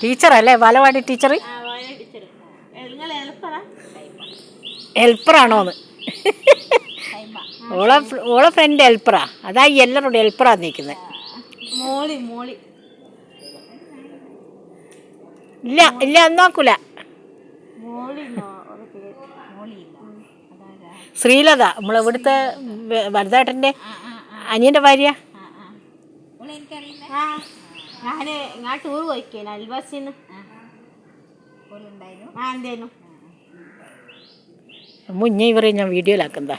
ടീച്ചറല്ലേ ബാലവാടി teacher? ഹെൽപ്പറാണോന്ന്? ഓളെ front ഹെൽപ്പറാ. അതാ എല്ലാവരോടും ഹെൽപ്പറാ നിൽക്കുന്നത്. ഇല്ല ഇല്ല നോക്കൂല. ശ്രീലത നമ്മളെ ഇവിടുത്തെ ഭരതേട്ടൻ്റെ അനിയൻ്റെ ഭാര്യ. ഞാൻ ടൂർ പോയിക്കേനു അൽബാസിന്ന്. മുന്നേ ഇവരെ ഞാൻ വീഡിയോയിലാക്കുന്നതാ.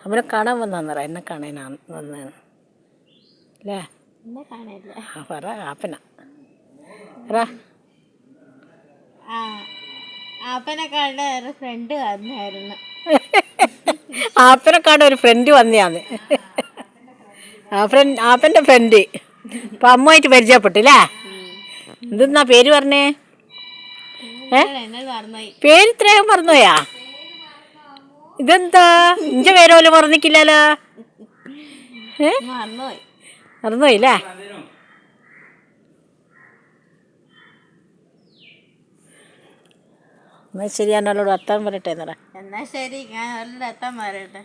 അവരെ കാണാൻ വന്നറ, എന്നെ കാണാനാണ് വന്നതാണ് അല്ലേ? പറ ആപ്പന ആപ്പനെക്കാട് ഒരു ഫ്രണ്ട് വന്നയാന്ന്. ആപ്പൻ്റെ ഫ്രണ്ട് ഇപ്പം അമ്മുമായിട്ട് പരിചയപ്പെട്ടില്ലേ? എന്തെന്നാ പേര് പറഞ്ഞേ? പേര് ഇത്രയും മറന്നുപോയാ? ഇതെന്താ ഇഞ്ച പേര് പോലും മറന്നിക്കില്ലല്ലോ. മറന്നുപോയില്ലേ? എന്നാ ശരി, എന്നോട് വർത്താനം പറയട്ടെ. എന്നാ ശരി, ഞാൻ എത്താൻ പറയട്ടെ.